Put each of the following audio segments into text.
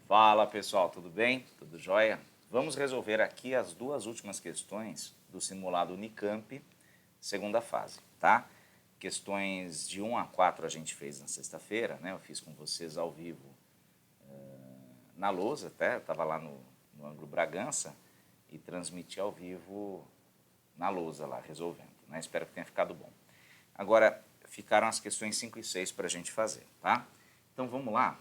Fala pessoal, tudo bem? Tudo jóia? Vamos resolver aqui as duas últimas questões do simulado Unicamp, segunda fase, tá? Questões de 1 a 4 a gente fez na sexta-feira, né? Eu fiz com vocês ao vivo na lousa, até, estava lá no ângulo Bragança e transmiti ao vivo na lousa lá, resolvendo, né? Espero que tenha ficado bom. Agora, ficaram as questões 5 e 6 para a gente fazer, tá? Então vamos lá.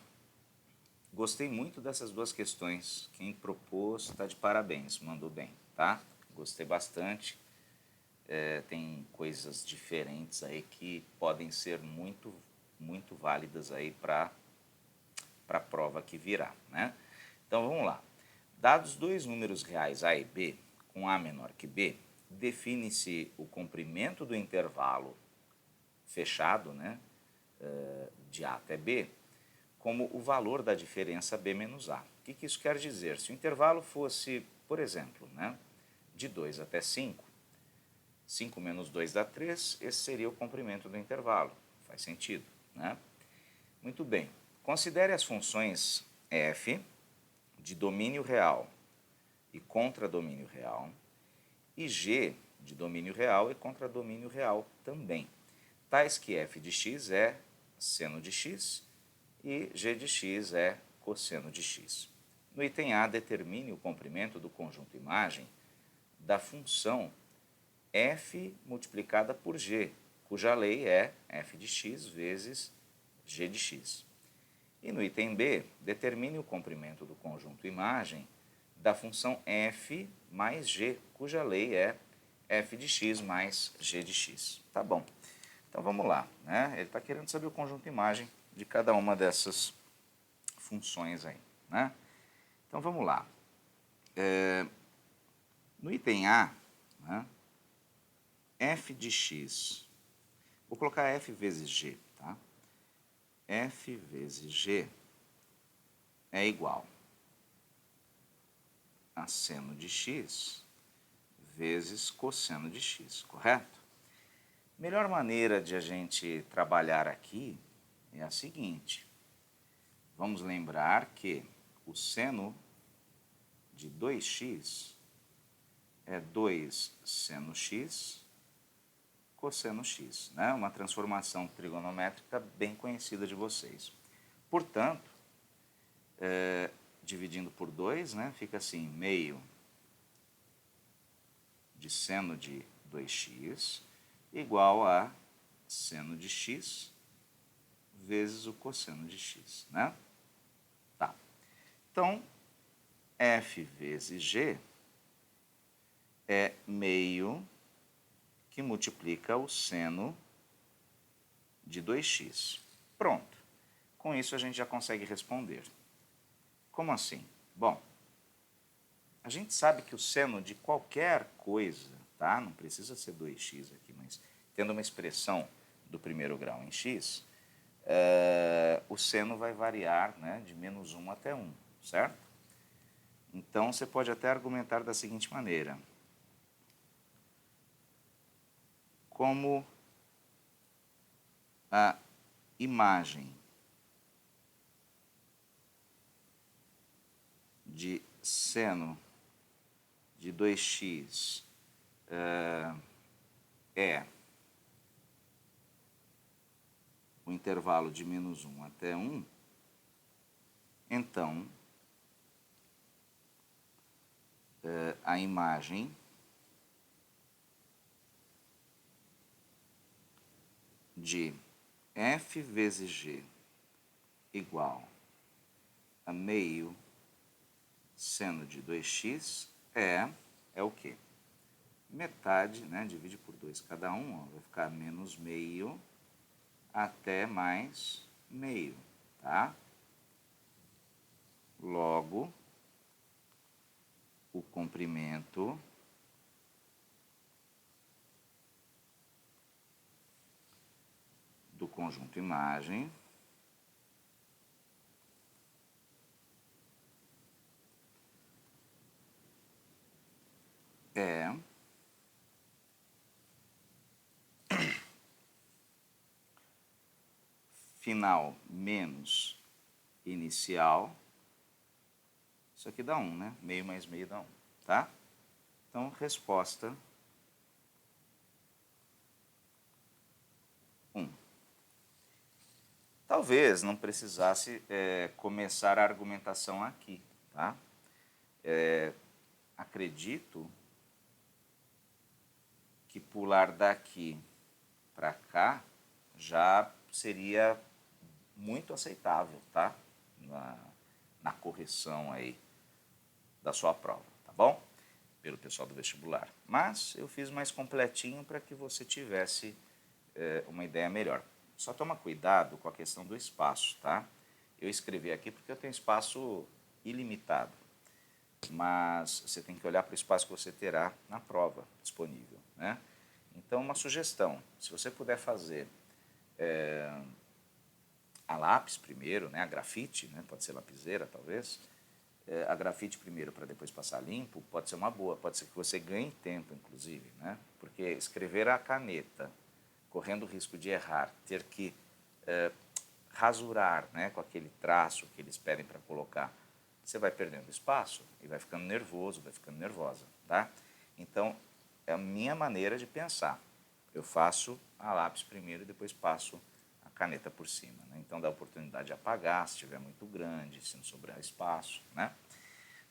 Gostei muito dessas duas questões. Quem propôs está de parabéns, mandou bem, tá? Gostei bastante. Tem coisas diferentes aí que podem ser muito válidas aí para a prova que virá, né? Então vamos lá. Dados dois números reais A e B, com A menor que B, define-se o comprimento do intervalo fechado, né, de A até B, como o valor da diferença B menos A. O que isso quer dizer? Se o intervalo fosse, por exemplo, né, de 2 até 5, 5 menos 2 dá 3, esse seria o comprimento do intervalo. Faz sentido, né? Muito bem. Considere as funções f de domínio real e contradomínio real e g de domínio real e contradomínio real também, tais que f de x é seno de x e g de x é cosseno de x. No item A, determine o comprimento do conjunto imagem da função f multiplicada por g, cuja lei é f de x vezes g de x. E no item B, determine o comprimento do conjunto imagem da função f mais g, cuja lei é f de x mais g de x. Tá bom. Então vamos lá, né? Ele está querendo saber o conjunto imagem de cada uma dessas funções aí, né? Então vamos lá. No item A, né, f de x, vou colocar f vezes g, tá? F vezes g é igual a seno de x vezes cosseno de x, correto? Melhor maneira de a gente trabalhar aqui é a seguinte. Vamos lembrar que o seno de 2x é 2 seno x cosseno x, né? Uma transformação trigonométrica bem conhecida de vocês. Portanto, dividindo por 2, né, fica assim, meio de seno de 2x igual a seno de x vezes o cosseno de x, né? Tá. Então, f vezes g é meio que multiplica o seno de 2x. Pronto. Com isso a gente já consegue responder. Como assim? Bom, a gente sabe que o seno de qualquer coisa, tá? Não precisa ser 2x aqui, mas tendo uma expressão do primeiro grau em x, o seno vai variar, né, de menos 1 até 1, certo? Então, você pode até argumentar da seguinte maneira. Como a imagem de seno de 2x é o intervalo de menos 1 até 1, então a imagem de f vezes g igual a meio seno de 2x é o quê? Metade, né, divide por 2 cada um, ó, vai ficar menos meio até mais meio, tá? Logo, o comprimento do conjunto imagem é final menos inicial Isso aqui dá 1, né? Meio mais meio dá 1, tá? Então, resposta 1. Talvez não precisasse começar a argumentação aqui, tá? Acredito que pular daqui para cá já seria muito aceitável, tá? Na correção aí da sua prova, tá bom? Pelo pessoal do vestibular. Mas eu fiz mais completinho para que você tivesse uma ideia melhor. Só toma cuidado com a questão do espaço, tá? Eu escrevi aqui porque eu tenho espaço ilimitado, mas você tem que olhar para o espaço que você terá na prova disponível, né? Então, uma sugestão, se você puder fazer a lápis primeiro, né, a grafite, né, pode ser lapiseira talvez, a grafite primeiro para depois passar limpo, pode ser uma boa, pode ser que você ganhe tempo, inclusive, né? Porque escrever a caneta, correndo o risco de errar, ter que rasurar, né, com aquele traço que eles pedem para colocar, você vai perdendo espaço e vai ficando nervoso, vai ficando nervosa, tá? Então, é a minha maneira de pensar. Eu faço a lápis primeiro e depois passo a caneta por cima, né? Então, dá a oportunidade de apagar se estiver muito grande, se não sobrar espaço, né?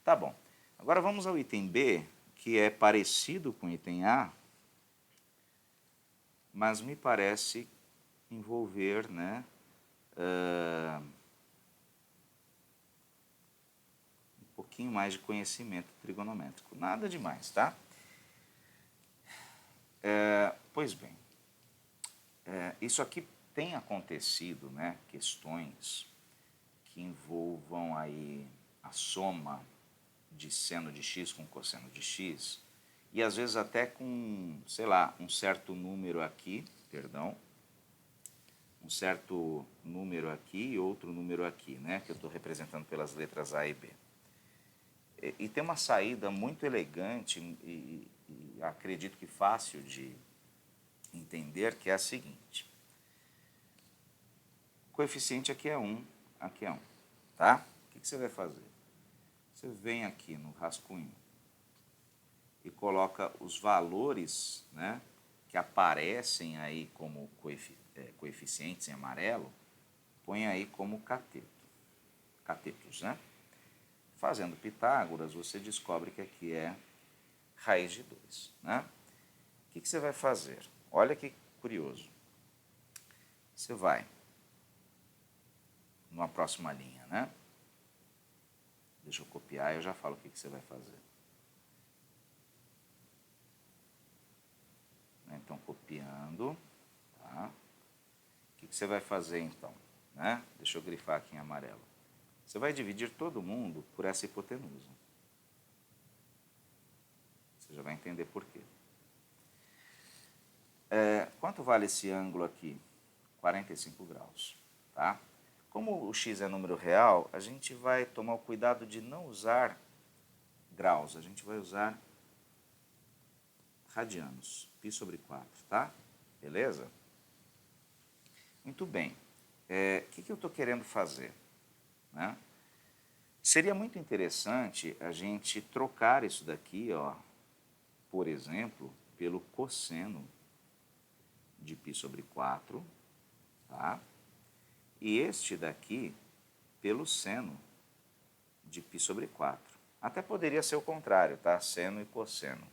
Tá bom. Agora vamos ao item B, que é parecido com o item A, mas me parece envolver, né, um pouquinho mais de conhecimento trigonométrico. Nada demais, tá? Pois bem, isso aqui tem acontecido, né, questões que envolvam aí a soma de seno de x com cosseno de x, e às vezes até com, sei lá, um certo número aqui, um certo número aqui e outro número aqui, né, que eu estou representando pelas letras A e B. E tem uma saída muito elegante e acredito que fácil de entender, que é a seguinte. O coeficiente aqui é 1, aqui é 1, tá? O que você vai fazer? Você vem aqui no rascunho e coloca os valores, né, que aparecem aí como coeficientes em amarelo, põe aí como catetos, né? Fazendo Pitágoras, você descobre que aqui é raiz de 2, né? O que você vai fazer? Olha que curioso. Você vai numa próxima linha, né? Deixa eu copiar e eu já falo o que você vai fazer. Então, copiando, tá? O que você vai fazer, então? Né? Deixa eu grifar aqui em amarelo. Você vai dividir todo mundo por essa hipotenusa. Você já vai entender por quê. Quanto vale esse ângulo aqui? 45 graus, tá? Como o x é número real, a gente vai tomar o cuidado de não usar graus, a gente vai usar radianos, π sobre 4, tá? Beleza? Muito bem. O que eu estou querendo fazer? Né? Seria muito interessante a gente trocar isso daqui, ó, por exemplo, pelo cosseno de π sobre 4, tá? E este daqui pelo seno de π sobre 4. Até poderia ser o contrário, tá? Seno e cosseno.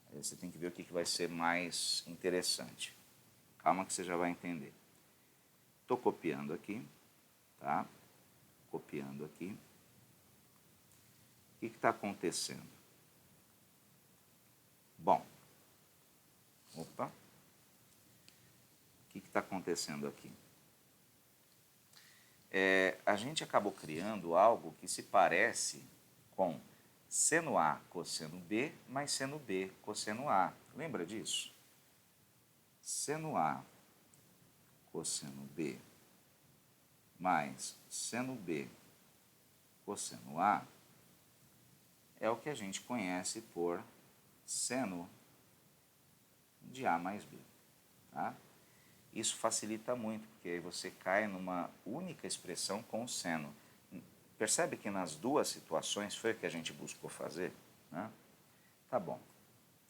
Aí você tem que ver o que vai ser mais interessante. Calma que você já vai entender. Estou copiando aqui, tá? Copiando aqui. O que está acontecendo? Bom, opa. O que está acontecendo aqui? A gente acabou criando algo que se parece com seno A cosseno B mais seno B cosseno A. Lembra disso? Seno A cosseno B mais seno B cosseno A é o que a gente conhece por seno de A mais B, tá? Isso facilita muito, porque aí você cai numa única expressão com o seno. Percebe que nas duas situações foi o que a gente buscou fazer, né? Tá bom.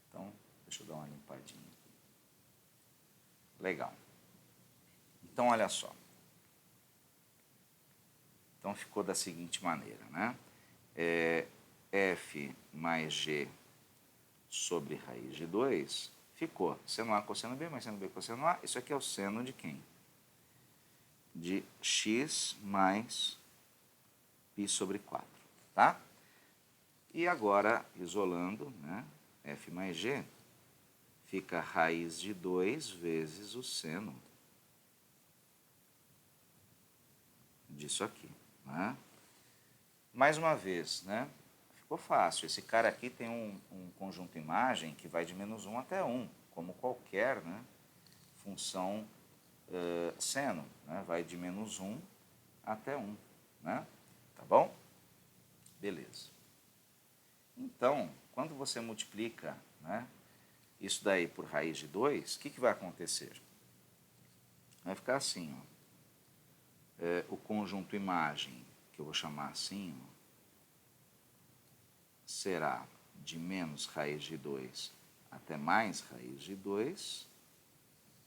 Então, deixa eu dar uma limpadinha aqui. Legal. Então, olha só. Então, ficou da seguinte maneira, né? F mais G sobre raiz de 2 ficou seno A cosseno B mais seno B cosseno A. Isso aqui é o seno de quem? De x mais π sobre 4, tá? E agora, isolando, né? F mais G fica raiz de 2 vezes o seno disso aqui, né? Mais uma vez, né? Ficou fácil. Esse cara aqui tem um conjunto imagem que vai de -1 até 1, como qualquer, né, função seno, né? Vai de -1 até 1, né? Tá bom? Beleza. Então, quando você multiplica, né, isso daí por raiz de 2, o que vai acontecer? Vai ficar assim, ó. O conjunto imagem, que eu vou chamar assim, ó, será de menos raiz de 2 até mais raiz de 2.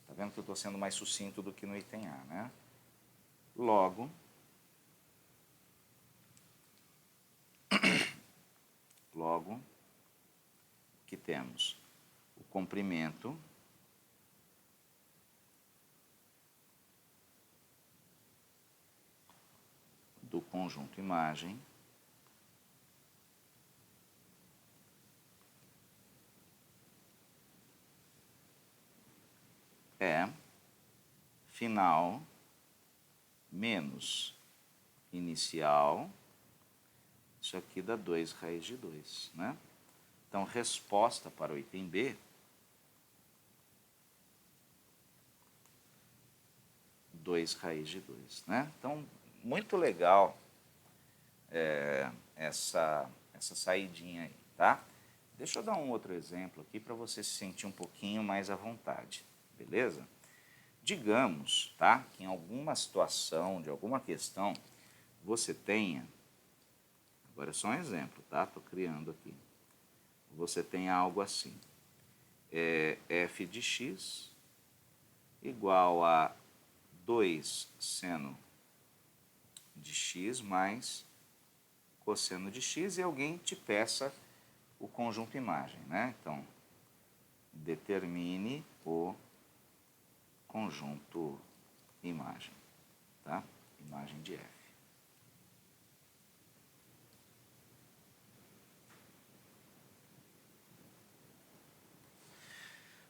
Está vendo que eu estou sendo mais sucinto do que no item A, né? Logo, que temos o comprimento do conjunto imagem é final menos inicial, isso aqui dá 2 raiz de 2, né? Então, resposta para o item B, 2 raiz de 2, né? Então, muito legal essa saidinha aí, tá? Deixa eu dar um outro exemplo aqui para você se sentir um pouquinho mais à vontade, beleza? Digamos, tá, que em alguma situação, de alguma questão, você tenha, agora é só um exemplo, tá? Estou criando aqui. Você tenha algo assim, f de x igual a 2 seno de x mais cosseno de x e alguém te peça o conjunto imagem, né? Então, determine o conjunto imagem, tá? Imagem de f.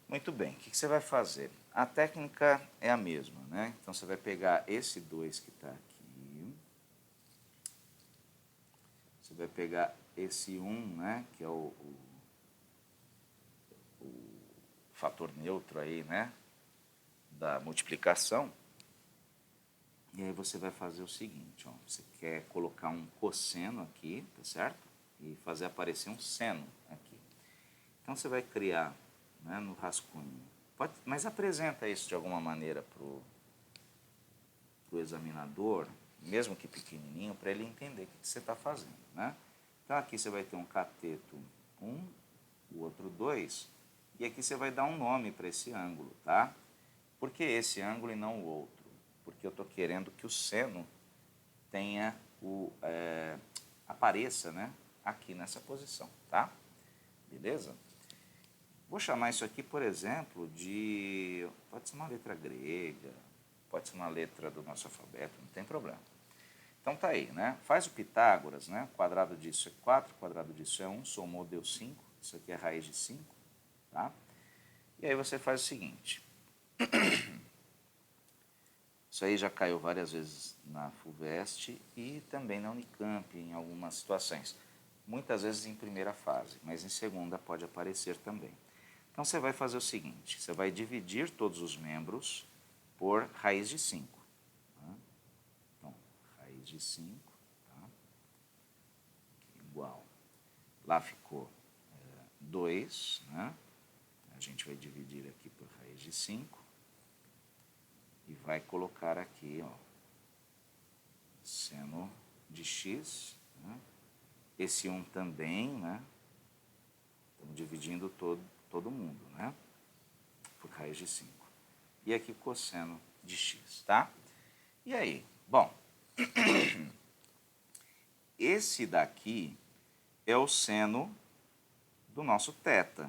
Muito bem, o que você vai fazer? A técnica é a mesma, né? Então, você vai pegar esse 2 que está aqui, você vai pegar esse 1, né, que é o fator neutro aí, né, da multiplicação, e aí você vai fazer o seguinte, ó, você quer colocar um cosseno aqui, tá certo? E fazer aparecer um seno aqui. Então, você vai criar, né, no rascunho, mas apresenta isso de alguma maneira para o examinador, mesmo que pequenininho, para ele entender o que você está fazendo, né? Então, aqui você vai ter um cateto 1, o outro 2, e aqui você vai dar um nome para esse ângulo, tá? Por que esse ângulo e não o outro? Porque eu estou querendo que o seno tenha apareça, né, aqui nessa posição, tá? Beleza? Vou chamar isso aqui, por exemplo, de... pode ser uma letra grega, pode ser uma letra do nosso alfabeto, não tem problema. Então tá aí, né? Faz o Pitágoras, né? O quadrado disso é 4, o quadrado disso é 1, somou, deu 5. Isso aqui é raiz de 5, tá? E aí você faz o seguinte. Isso aí já caiu várias vezes na FUVEST e também na Unicamp, em algumas situações. Muitas vezes em primeira fase, mas em segunda pode aparecer também. Então, você vai fazer o seguinte, você vai dividir todos os membros por raiz de 5. Tá? Então, raiz de 5, tá? Igual. Lá ficou 2, né? A gente vai dividir aqui por raiz de 5 e vai colocar aqui, ó, seno de x, né? Esse 1 também, né? Estamos dividindo todo mundo, né? Por raiz de 5. E aqui o cosseno de x, tá? E aí? Bom, esse daqui é o seno do nosso θ.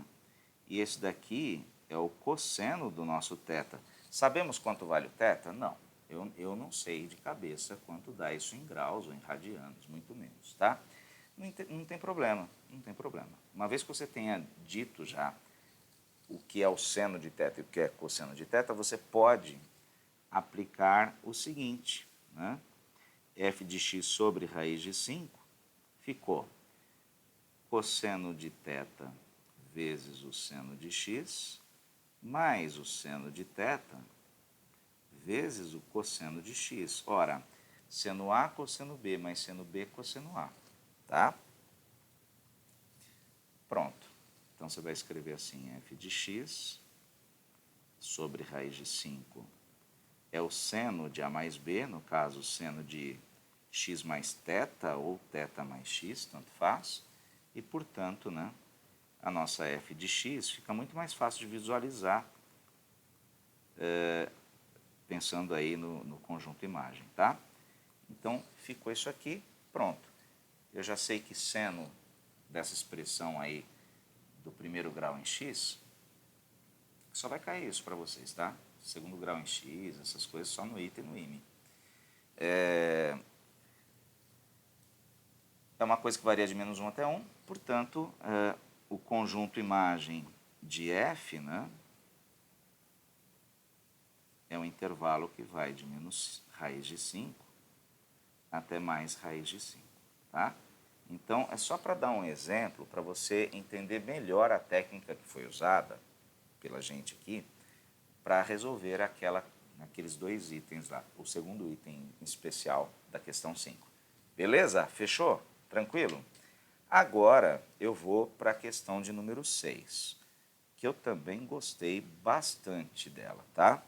E esse daqui é o cosseno do nosso θ. Sabemos quanto vale o θ? Não. Eu não sei de cabeça quanto dá isso em graus ou em radianos, muito menos, tá? Não tem problema, não tem problema. Uma vez que você tenha dito já o que é o seno de θ e o que é cosseno de θ, você pode aplicar o seguinte, né? f de x sobre raiz de 5 ficou cosseno de θ vezes o seno de x mais o seno de θ vezes o cosseno de x. Ora, seno A cosseno B mais seno B cosseno A, tá? Pronto. Então, você vai escrever assim, f de x sobre raiz de 5 é o seno de A mais B, no caso, o seno de x mais θ ou θ mais x, tanto faz. E, portanto, né, a nossa f de x fica muito mais fácil de visualizar pensando aí no conjunto imagem, tá? Então, ficou isso aqui, pronto. Eu já sei que seno dessa expressão aí do primeiro grau em x, só vai cair isso para vocês, tá? Segundo grau em x, essas coisas só no ITA e no IME. É uma coisa que varia de menos 1 até 1, portanto, o conjunto imagem de f, né, é um intervalo que vai de menos raiz de 5 até mais raiz de 5, tá? Então, é só para dar um exemplo, para você entender melhor a técnica que foi usada pela gente aqui, para resolver aqueles dois itens lá, o segundo item em especial da questão 5. Beleza? Fechou? Tranquilo? Agora eu vou para a questão de número 6, que eu também gostei bastante dela, tá?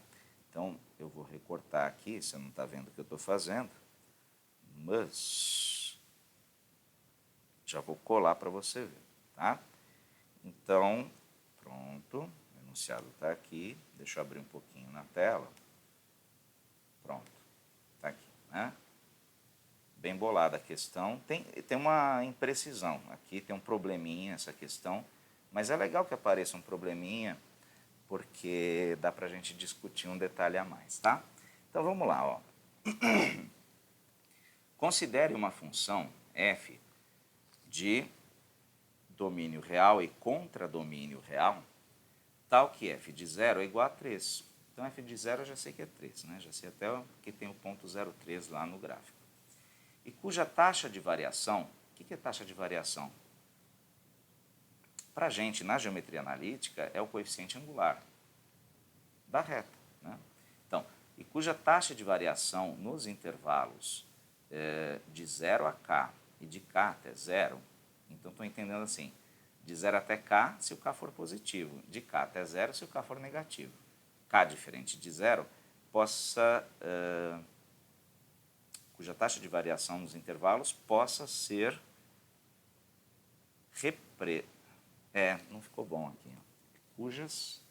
Então, eu vou recortar aqui, você não está vendo o que eu estou fazendo, mas já vou colar para você ver, tá? Então, pronto, o enunciado está aqui, deixa eu abrir um pouquinho na tela, pronto, está aqui, né? Bem bolada a questão, tem uma imprecisão, aqui tem um probleminha essa questão, mas é legal que apareça um probleminha, porque dá para a gente discutir um detalhe a mais, tá? Então, vamos lá, ó. Considere uma função f de domínio real e contradomínio real, tal que f de 0 é igual a 3. Então, f de 0 eu já sei que é 3, né? Já sei até que tem o ponto 0,3 lá no gráfico. E cuja taxa de variação, o que é taxa de variação? Para a gente, na geometria analítica, é o coeficiente angular da reta, né? Então, e cuja taxa de variação nos intervalos de 0 a k e de k até 0, então estou entendendo assim, de 0 até k se o k for positivo, de k até 0 se o k for negativo. K diferente de 0 cuja taxa de variação nos intervalos possa ser não ficou bom aqui, ó. Cujas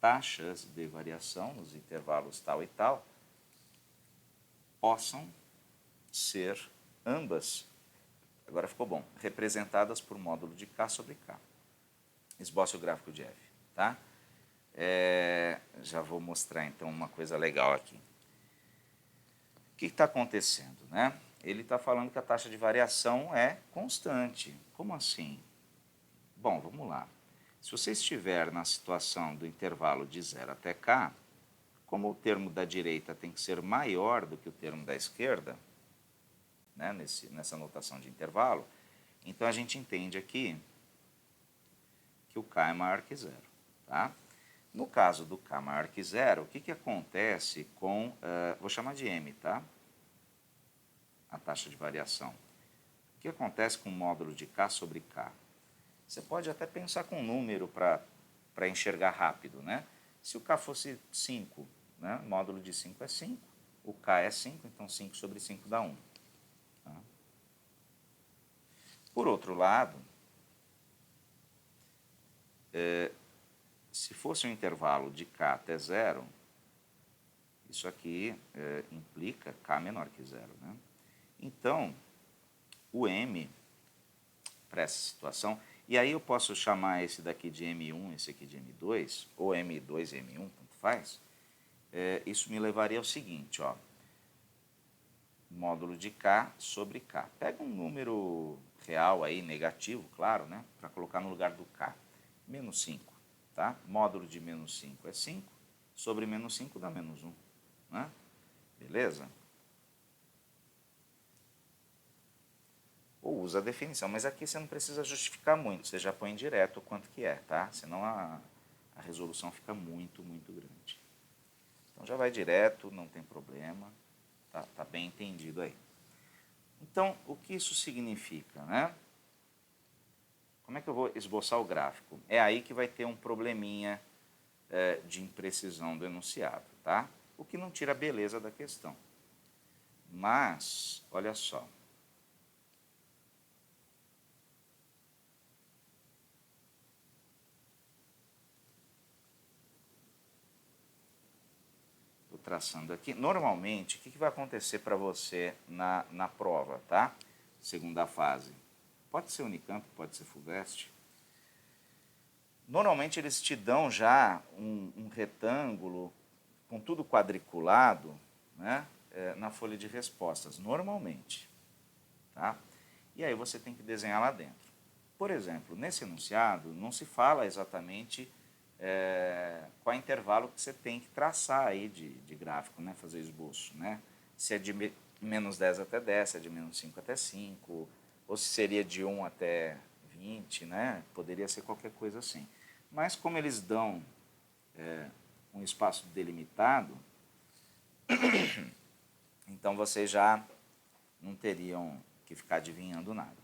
taxas de variação nos intervalos tal e tal possam ser ambas, agora ficou bom, representadas por módulo de K sobre K. Esboce o gráfico de F, tá? Já vou mostrar então uma coisa legal aqui. O que está acontecendo, né? Ele está falando que a taxa de variação é constante. Como assim? Bom, vamos lá. Se você estiver na situação do intervalo de 0 até k, como o termo da direita tem que ser maior do que o termo da esquerda, né, nessa notação de intervalo, então a gente entende aqui que o k é maior que 0. Tá? No caso do k maior que 0, o que acontece com, vou chamar de m, tá? A taxa de variação. O que acontece com o módulo de k sobre k? Você pode até pensar com um número para enxergar rápido, né? Se o k fosse 5, né? O módulo de 5 é 5, o k é 5, então 5 sobre 5 dá 1. Por outro lado, se fosse um intervalo de k até zero, isso aqui implica k menor que zero, né? Então, o m, para essa situação, e aí eu posso chamar esse daqui de M1, esse aqui de M2, ou M2 e M1, tanto faz, isso me levaria ao seguinte, ó, módulo de k sobre k. Pega um número real aí, negativo, claro, né, para colocar no lugar do k. Menos 5, tá? Módulo de menos 5 é 5, sobre menos 5 dá menos 1, né? Beleza? Ou usa a definição, mas aqui você não precisa justificar muito, você já põe direto o quanto que é, tá? Senão a resolução fica muito, muito grande. Então já vai direto, não tem problema, tá bem entendido aí. Então, o que isso significa, né? Como é que eu vou esboçar o gráfico? É aí que vai ter um probleminha de imprecisão do enunciado, tá? O que não tira a beleza da questão. Mas, olha só. Estou traçando aqui. Normalmente, o que vai acontecer para você na prova, tá? Segunda fase. Pode ser Unicamp, pode ser Fulvestre. Normalmente eles te dão já um retângulo com tudo quadriculado, né, na folha de respostas, normalmente. Tá? E aí você tem que desenhar lá dentro. Por exemplo, nesse enunciado não se fala exatamente qual é o intervalo que você tem que traçar aí de gráfico, né, fazer esboço. Né? Se é de menos 10 até 10, se é de menos 5 até 5, ou se seria de 1 até 20, né? Poderia ser qualquer coisa assim. Mas como eles dão um espaço delimitado, então vocês já não teriam que ficar adivinhando nada.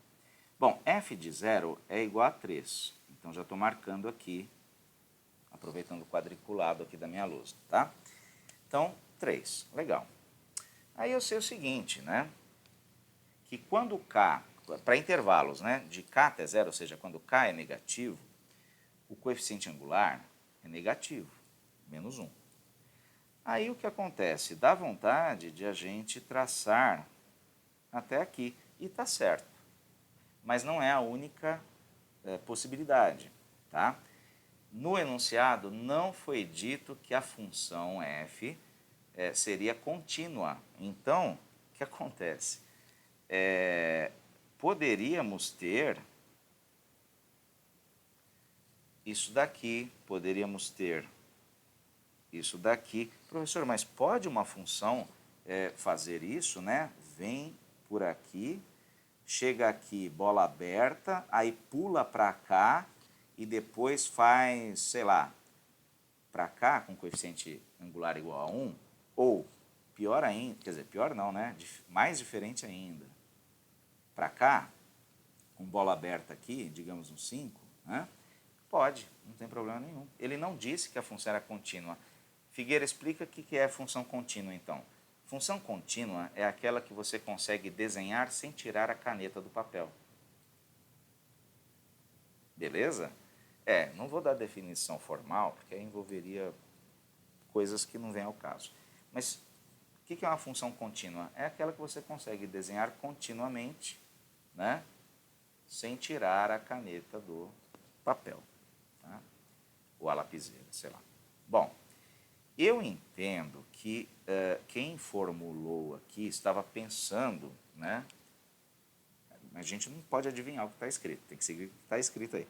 Bom, f de 0 é igual a 3. Então já estou marcando aqui, aproveitando o quadriculado aqui da minha lousa, tá? Então, 3, legal. Aí eu sei o seguinte, né? Que quando k, para intervalos, né, de k até 0, ou seja, quando k é negativo, o coeficiente angular é negativo, menos 1. Aí o que acontece? Dá vontade de a gente traçar até aqui, e está certo. Mas não é a única possibilidade, tá? No enunciado não foi dito que a função f seria contínua. Então, o que acontece? Poderíamos ter isso daqui, poderíamos ter isso daqui. Professor, mas pode uma função fazer isso, né? Vem por aqui, chega aqui, bola aberta, aí pula para cá e depois faz, sei lá, para cá com coeficiente angular igual a 1, ou pior ainda, quer dizer, pior não, né? Mais diferente ainda, para cá, com bola aberta aqui, digamos um 5, né? Pode, não tem problema nenhum. Ele não disse que a função era contínua. Figueira, explica o que é função contínua, então. Função contínua é aquela que você consegue desenhar sem tirar a caneta do papel. Beleza? Não vou dar definição formal, porque aí envolveria coisas que não vêm ao caso. Mas o que é uma função contínua? É aquela que você consegue desenhar continuamente, né, sem tirar a caneta do papel, tá? Ou a lapiseira, sei lá. Bom, eu entendo que quem formulou aqui estava pensando, né? A gente não pode adivinhar o que está escrito, tem que seguir o que está escrito aí.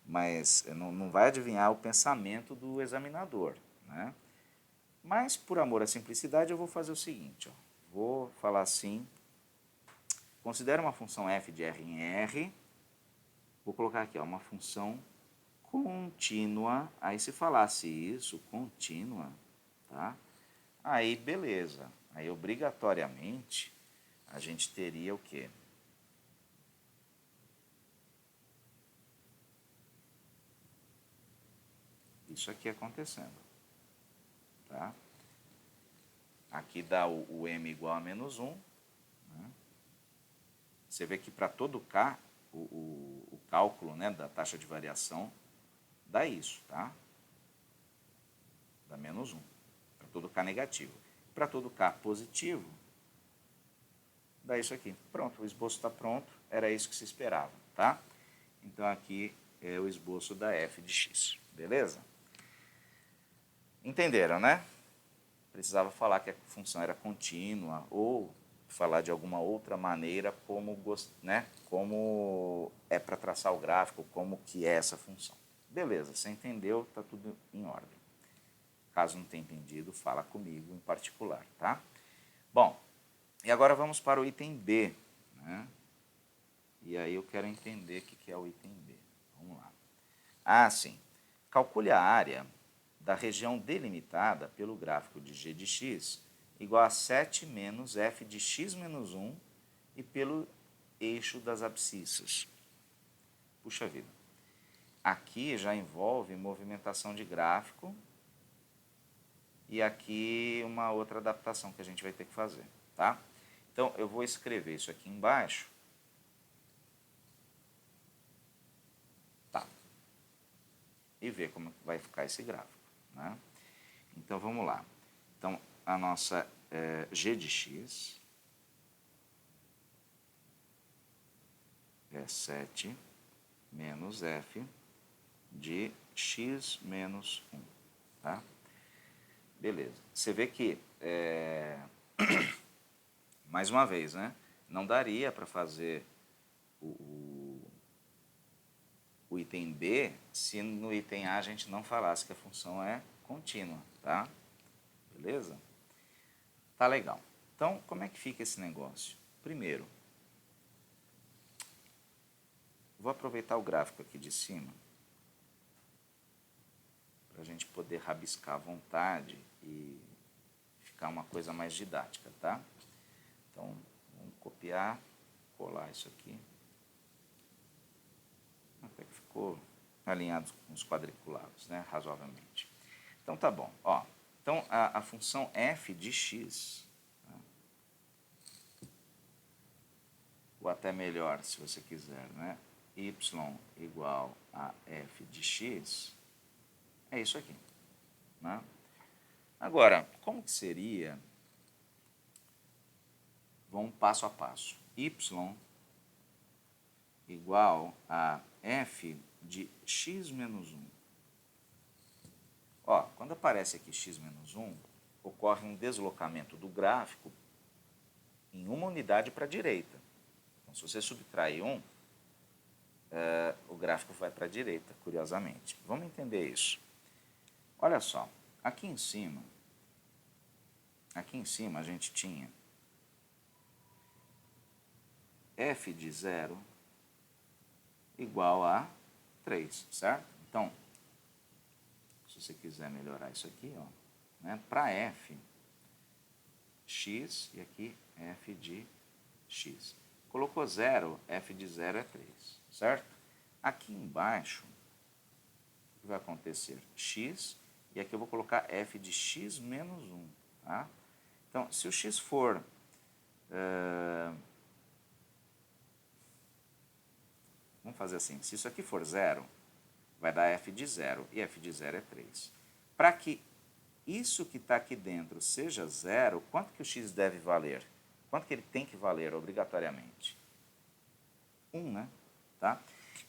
Mas não vai adivinhar o pensamento do examinador, né? Mas, por amor à simplicidade, eu vou fazer o seguinte, ó. Vou falar assim, considera uma função f de r em r, vou colocar aqui, ó, uma função contínua. Aí se falasse isso, contínua, tá? Aí beleza, aí obrigatoriamente a gente teria o quê? Isso aqui acontecendo, tá? Aqui dá o m igual a menos 1, né? Você vê que para todo k o cálculo, né, da taxa de variação dá isso, tá? Dá menos 1, para todo K negativo. Para todo K positivo, dá isso aqui. Pronto, o esboço está pronto, era isso que se esperava, tá? Então, aqui é o esboço da f de x, beleza? Entenderam, né? Precisava falar que a função era contínua ou falar de alguma outra maneira como é para traçar o gráfico, como que é essa função. Beleza, você entendeu, está tudo em ordem. Caso não tenha entendido, fala comigo em particular, tá? Bom, e agora vamos para o item B, né? E aí eu quero entender o que é o item B. Vamos lá. Ah, sim. Calcule a área da região delimitada pelo gráfico de g de x igual a 7 menos f de x menos 1 e pelo eixo das abscissas. Puxa vida. Aqui já envolve movimentação de gráfico e aqui uma outra adaptação que a gente vai ter que fazer, tá? Então, eu vou escrever isso aqui embaixo. Tá. E ver como vai ficar esse gráfico, né? Então, vamos lá. Então, a nossa g de x é 7 menos f de x menos 1, tá? Beleza. Você vê que, mais uma vez, né? Não daria para fazer o item B se no item A a gente não falasse que a função é contínua, tá? Beleza? Tá legal. Então, como é que fica esse negócio? Primeiro, vou aproveitar o gráfico aqui de cima para a gente poder rabiscar à vontade e ficar uma coisa mais didática, tá? Então, vamos copiar, colar isso aqui. Até que ficou alinhado com os quadriculados, né? Razoavelmente. Então, tá bom. Ó, então, a função f de x, tá? Ou até melhor, se você quiser, né? Y igual a f de x, é isso aqui, né? Agora, como que seria? Vamos passo a passo. Y igual a f de x menos 1. Ó, quando aparece aqui x menos 1, ocorre um deslocamento do gráfico em uma unidade para a direita. Então, se você subtrair 1, o gráfico vai para a direita, curiosamente. Vamos entender isso. Olha só, aqui em cima a gente tinha f de 0 igual a 3, certo? Então, se você quiser melhorar isso aqui, ó, né, para f, x, e aqui f de x. Colocou 0, f de 0 é 3, certo? Aqui embaixo, o que vai acontecer? X, e aqui eu vou colocar f de x menos 1, tá? Então, se o x for... vamos fazer assim, se isso aqui for 0, vai dar f de 0, e f de 0 é 3. Para que isso que está aqui dentro seja 0, quanto que o x deve valer? Quanto que ele tem que valer obrigatoriamente? 1, né? Tá?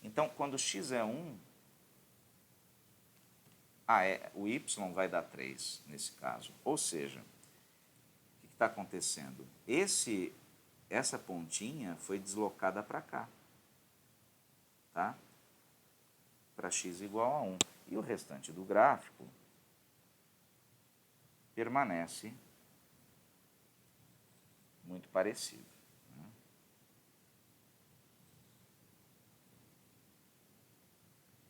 Então, quando o x é 1, o y vai dar 3 nesse caso. Ou seja, o que está acontecendo? Essa pontinha foi deslocada para cá. Tá? Para x igual a 1. E o restante do gráfico permanece muito parecido, né?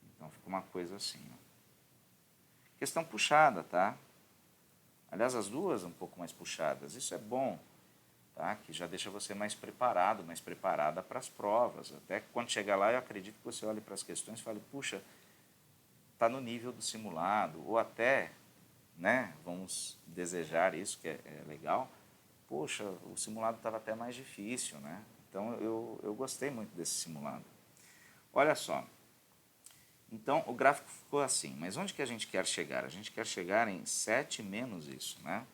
Então, fica uma coisa assim, ó. Questão puxada, tá? Aliás, as duas um pouco mais puxadas. Isso é bom, tá? Que já deixa você mais preparado, mais preparada para as provas. Até quando chegar lá, eu acredito que você olhe para as questões e fale, puxa, está no nível do simulado, ou até, né, vamos desejar isso, que é legal, poxa, o simulado estava até mais difícil, né? Então, eu gostei muito desse simulado. Olha só. Então, o gráfico ficou assim. Mas onde que a gente quer chegar? A gente quer chegar em 7 menos isso, né?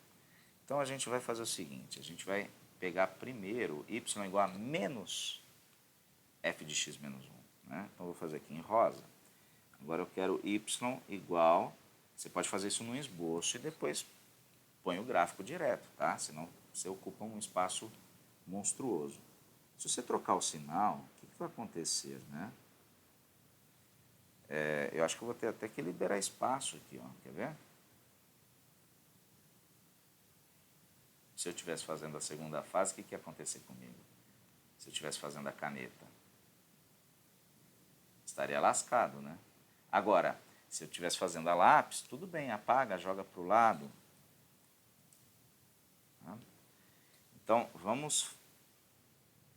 Então, a gente vai fazer o seguinte. A gente vai pegar primeiro y igual a menos f de x menos 1. Né? Então, eu vou fazer aqui em rosa. Agora, eu quero y igual... Você pode fazer isso no esboço e depois põe o gráfico direto, tá? Senão, você ocupa um espaço monstruoso. Se você trocar o sinal, o que vai acontecer, né? Eu acho que eu vou ter até que liberar espaço aqui, ó. Quer ver? Se eu estivesse fazendo a segunda fase, o que ia acontecer comigo? Se eu estivesse fazendo a caneta? Estaria lascado, né? Agora, se eu estivesse fazendo a lápis, tudo bem, apaga, joga para o lado. Tá? Então, vamos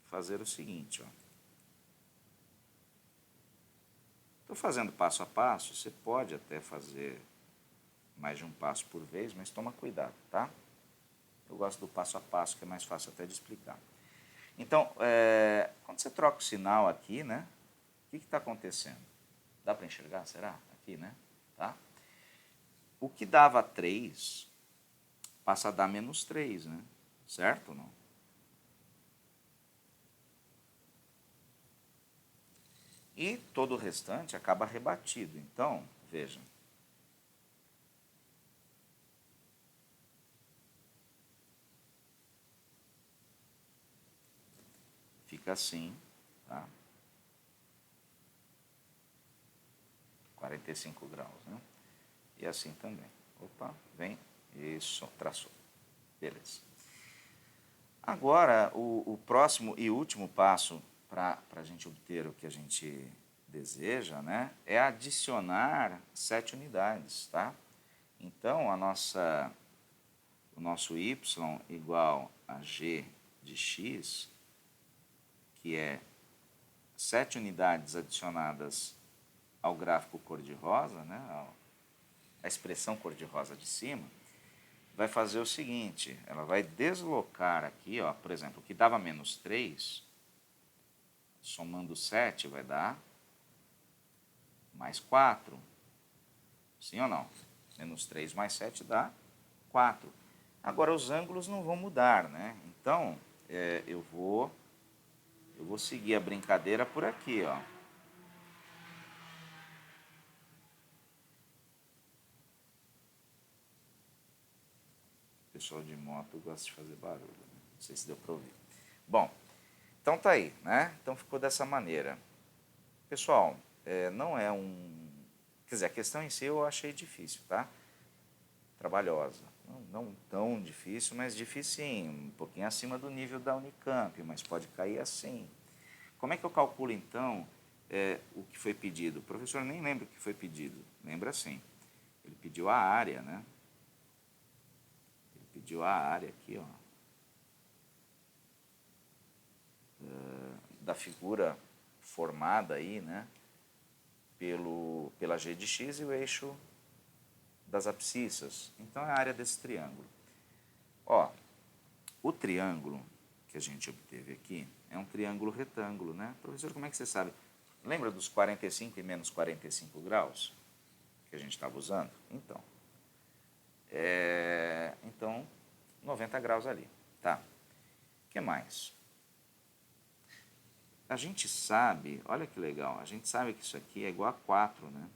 fazer o seguinte, ó. Estou fazendo passo a passo, você pode até fazer mais de um passo por vez, mas toma cuidado, tá? Eu gosto do passo a passo, que é mais fácil até de explicar. Então, quando você troca o sinal aqui, né? O que está acontecendo? Dá para enxergar, será? Aqui, né? Tá? O que dava 3 passa a dar menos 3, né? Certo ou não? E todo o restante acaba rebatido. Então, veja. Fica assim, tá? 45 graus, né? E assim também. Opa, vem. Isso, traçou. Beleza. Agora, o próximo e último passo para a gente obter o que a gente deseja, né, é adicionar 7 unidades, tá? Então, o nosso y igual a g de x, que é 7 unidades adicionadas ao gráfico cor-de-rosa, né, a expressão cor-de-rosa de cima, vai fazer o seguinte, ela vai deslocar aqui, ó, por exemplo, o que dava menos 3, somando 7 vai dar mais 4. Sim ou não? Menos 3 mais 7 dá 4. Agora, os ângulos não vão mudar, né? Então, eu vou seguir a brincadeira por aqui, ó. O pessoal de moto gosta de fazer barulho, né? Não sei se deu para ouvir. Bom, então tá aí, né? Então ficou dessa maneira. Pessoal, não é um... Quer dizer, a questão em si eu achei difícil, tá? Trabalhosa. Não tão difícil, mas difícil sim. Um pouquinho acima do nível da Unicamp, mas pode cair assim. Como é que eu calculo, então, o que foi pedido? O professor nem lembra o que foi pedido. Lembra sim. Ele pediu a área, né? Ele pediu a área aqui, ó. Da figura formada aí, né? Pela G de x e o eixo das abscissas. Então, é a área desse triângulo. Ó, o triângulo que a gente obteve aqui é um triângulo retângulo, né? Professor, como é que você sabe? Lembra dos 45 e menos 45 graus que a gente estava usando? Então, 90 graus ali, tá? O que mais? A gente sabe, olha que legal, a gente sabe que isso aqui é igual a 4, né?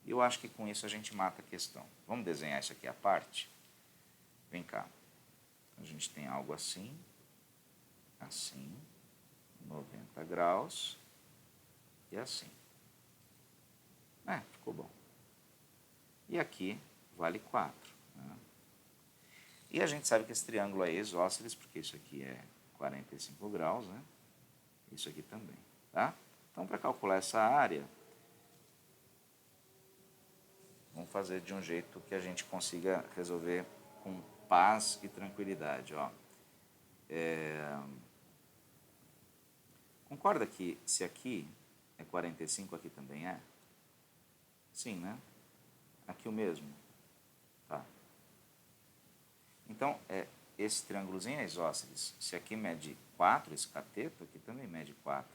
E eu acho que com isso a gente mata a questão. Vamos desenhar isso aqui à parte? Vem cá. A gente tem algo assim, assim, 90 graus e assim. Ficou bom. E aqui vale 4. Né? E a gente sabe que esse triângulo é isósceles, porque isso aqui é 45 graus, né? Isso aqui também, tá? Então, para calcular essa área, vamos fazer de um jeito que a gente consiga resolver com paz e tranquilidade, ó. Concorda que se aqui é 45, aqui também é? Sim, né? Aqui o mesmo. Tá. Então, esse triângulozinho é isósceles. Se aqui mede 4, esse cateto aqui também mede 4.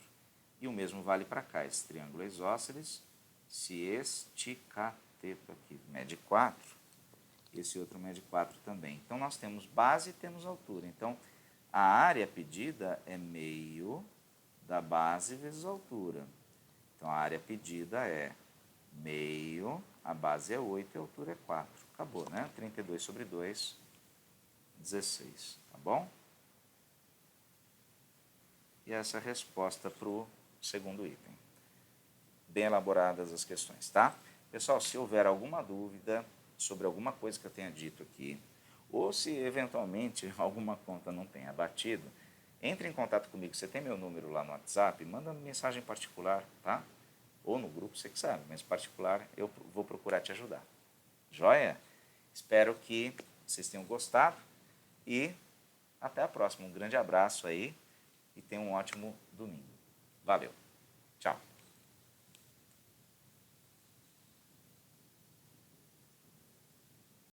E o mesmo vale para cá. Esse triângulo isósceles, se este cateto aqui mede 4, esse outro mede 4 também. Então, nós temos base e temos altura. Então, a área pedida é meio da base vezes a altura. Então, a área pedida é meio, a base é 8 e a altura é 4. Acabou, né? 32 sobre 2, 16, tá bom? E essa é a resposta para o segundo item. Bem elaboradas as questões, tá? Pessoal, se houver alguma dúvida sobre alguma coisa que eu tenha dito aqui, ou se eventualmente alguma conta não tenha batido, entre em contato comigo. Você tem meu número lá no WhatsApp, manda mensagem particular, tá? Ou no grupo, você que sabe, mas particular eu vou procurar te ajudar. Joia? Espero que vocês tenham gostado e até a próxima. Um grande abraço aí e tenham um ótimo domingo. Valeu. Tchau.